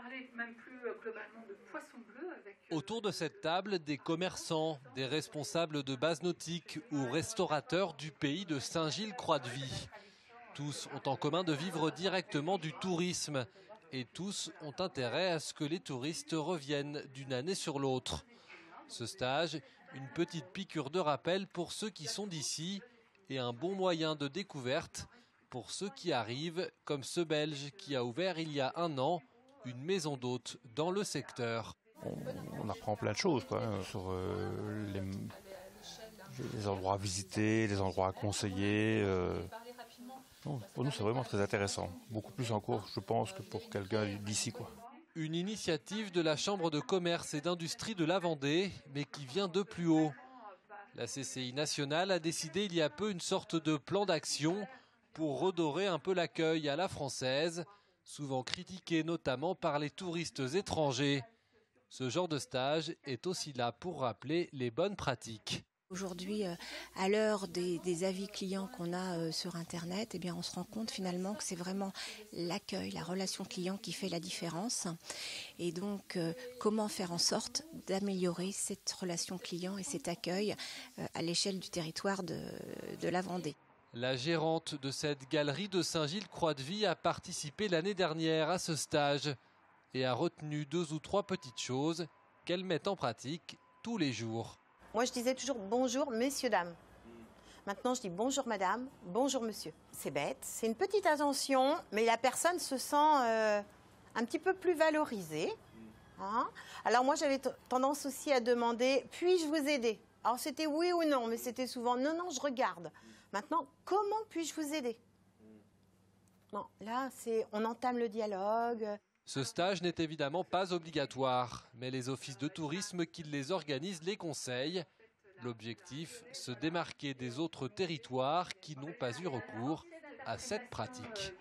parler même plus globalement de poisson bleu. Autour de cette table, des commerçants, des responsables de bases nautiques ou restaurateurs du pays de Saint-Gilles-Croix-de-Vie. Tous ont en commun de vivre directement du tourisme et tous ont intérêt à ce que les touristes reviennent d'une année sur l'autre. Ce stage, une petite piqûre de rappel pour ceux qui sont d'ici et un bon moyen de découverte pour ceux qui arrivent, comme ce Belge qui a ouvert il y a 1 an une maison d'hôtes dans le secteur. On apprend plein de choses sur les endroits à visiter, les endroits à conseiller. Pour nous, c'est vraiment très intéressant. Beaucoup plus encore, je pense, que pour quelqu'un d'ici, Une initiative de la Chambre de commerce et d'industrie de la Vendée, mais qui vient de plus haut. La CCI nationale a décidé il y a peu une sorte de plan d'action pour redorer un peu l'accueil à la française, souvent critiqué notamment par les touristes étrangers. Ce genre de stage est aussi là pour rappeler les bonnes pratiques. Aujourd'hui, à l'heure des avis clients qu'on a sur Internet, eh bien, on se rend compte finalement que c'est vraiment l'accueil, la relation client qui fait la différence. Et donc, comment faire en sorte d'améliorer cette relation client et cet accueil à l'échelle du territoire de la Vendée. La gérante de cette galerie de Saint-Gilles-Croix-de-Vie a participé l'année dernière à ce stage et a retenu 2 ou 3 petites choses qu'elle met en pratique tous les jours. Moi, je disais toujours bonjour, messieurs, dames. Maintenant, je dis bonjour, madame, bonjour, monsieur. C'est bête, c'est une petite attention, mais la personne se sent un petit peu plus valorisée. Hein. Alors moi, j'avais tendance aussi à demander, puis-je vous aider? Alors c'était oui ou non, mais c'était souvent non, non, je regarde. Maintenant, comment puis-je vous aider? Bon, là, on entame le dialogue. Ce stage n'est évidemment pas obligatoire, mais les offices de tourisme qui les organisent les conseillent. L'objectif, se démarquer des autres territoires qui n'ont pas eu recours à cette pratique.